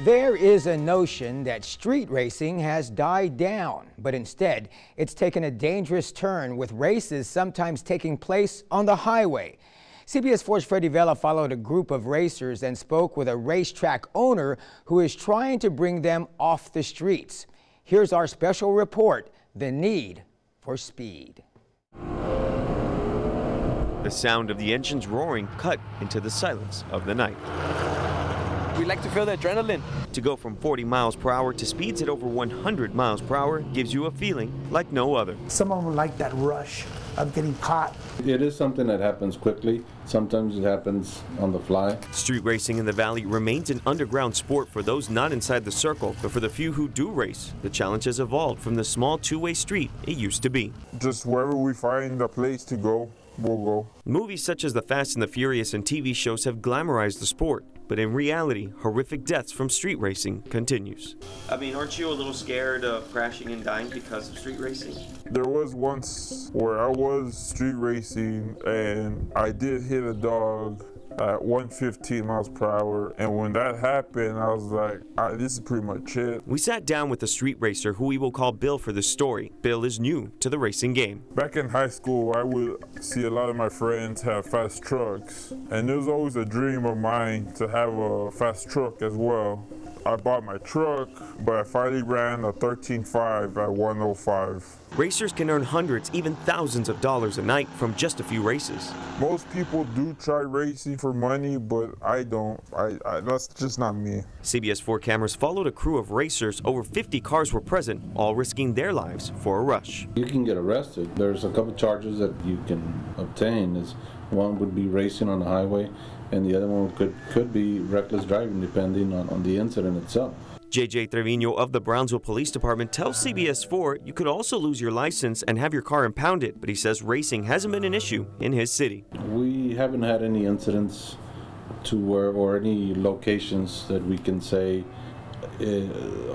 There is a notion that street racing has died down, but instead it's taken a dangerous turn, with races sometimes taking place on the highway. CBS 4's Freddie Vela followed a group of racers and spoke with a racetrack owner who is trying to bring them off the streets. Here's our special report, The Need for Speed. The sound of the engines roaring cut into the silence of the night. We like to feel the adrenaline. To go from 40 miles per hour to speeds at over 100 miles per hour gives you a feeling like no other. Some of them like that rush of getting caught. It is something that happens quickly. Sometimes it happens on the fly. Street racing in the Valley remains an underground sport for those not inside the circle, but for the few who do race, the challenge has evolved from the small two-way street it used to be. Just wherever we find a place to go, we'll go. Movies such as The Fast and the Furious and TV shows have glamorized the sport, but in reality, horrific deaths from street racing continues. I mean, aren't you a little scared of crashing and dying because of street racing? There was once where I was street racing and I did hit a dog at 115 miles per hour, and when that happened, I was like, this is pretty much it. We sat down with a street racer who we will call Bill for this story. Bill is new to the racing game. Back in high school, I would see a lot of my friends have fast trucks, and it was always a dream of mine to have a fast truck as well. I bought my truck, but I finally ran a 13.5 at 105. Racers can earn hundreds, even thousands of dollars a night from just a few races. Most people do try racing for money, but I don't. That's just not me. CBS 4 cameras followed a crew of racers. Over 50 cars were present, all risking their lives for a rush. You can get arrested. There's a couple charges that you can obtain. One would be racing on the highway, and the other one could be reckless driving, depending on the incident itself. JJ Trevino of the Brownsville Police Department tells CBS 4 you could also lose your license and have your car impounded, but he says racing hasn't been an issue in his city. We haven't had any incidents or any locations that we can say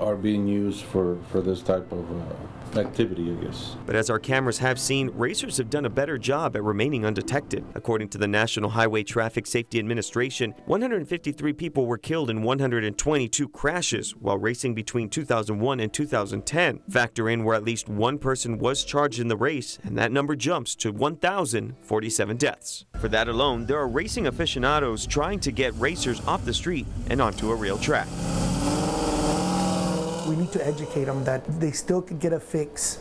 are being used for this type of activity, I guess. But as our cameras have seen, racers have done a better job at remaining undetected. According to the National Highway Traffic Safety Administration, 153 people were killed in 122 crashes while racing between 2001 and 2010. Factor in where at least one person was charged in the race, and that number jumps to 1,047 deaths. For that alone, there are racing aficionados trying to get racers off the street and onto a real track. We need to educate them that they still could get a fix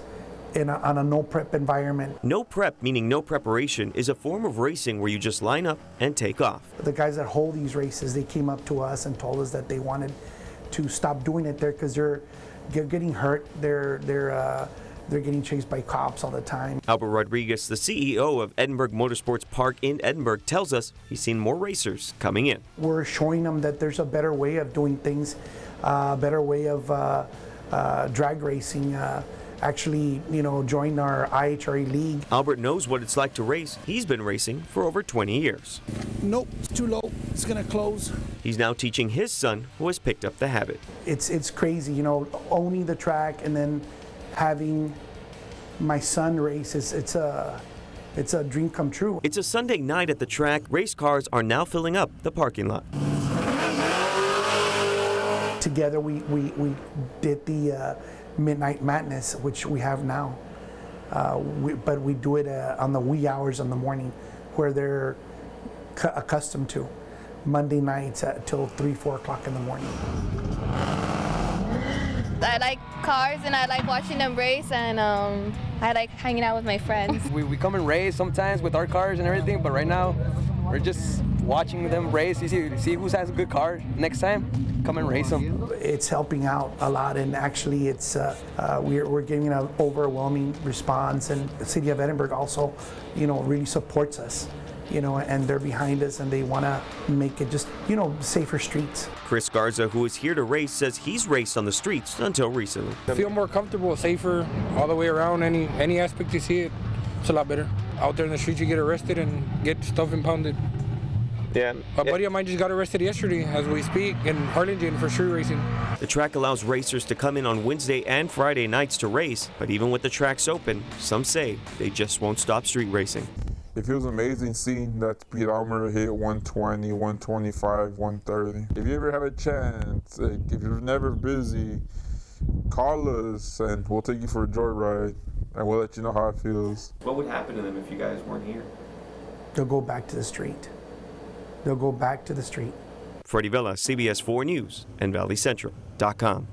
on a no-prep environment. No prep, meaning no preparation, is a form of racing where you just line up and take off. The guys that hold these races, they came up to us and told us that they wanted to stop doing it there because they're getting hurt. They're getting chased by cops all the time. Albert Rodriguez, the CEO of Edinburgh Motorsports Park in Edinburgh, tells us he's seen more racers coming in. We're showing them that there's a better way of doing things, a better way of drag racing. Actually, join our IHRA league. Albert knows what it's like to race. He's been racing for over 20 years. Nope, it's too low. It's gonna close. He's now teaching his son, who has picked up the habit. It's crazy, owning the track and then having my son race. It's a dream come true. It's a Sunday night at the track. Race cars are now filling up the parking lot. Together we did the Midnight Madness, which we have now, but we do it on the wee hours in the morning where they're accustomed to. Monday nights till 3-4 o'clock in the morning. I like cars and I like watching them race, and I like hanging out with my friends. We come and race sometimes with our cars and everything, but right now we're just watching them race. You see who has a good car. Next time, come and race them. It's helping out a lot, and actually it's we're getting an overwhelming response, and the city of Edinburgh also really supports us. And they're behind us, and they want to make it just, safer streets. Chris Garza, who is here to race, says he's raced on the streets until recently. I feel more comfortable, safer, all the way around. Any aspect you see it, it's a lot better. Out there in the streets, you get arrested and get stuff impounded. Yeah. A buddy of mine just got arrested yesterday as we speak in Harlingen for street racing. The track allows racers to come in on Wednesday and Friday nights to race, but even with the tracks open, some say they just won't stop street racing. It feels amazing seeing that speedometer hit 120, 125, 130. If you ever have a chance, like, if you're never busy, call us and we'll take you for a joyride and we'll let you know how it feels. What would happen to them if you guys weren't here? They'll go back to the street. They'll go back to the street. Freddie Vela, CBS 4 News and ValleyCentral.com.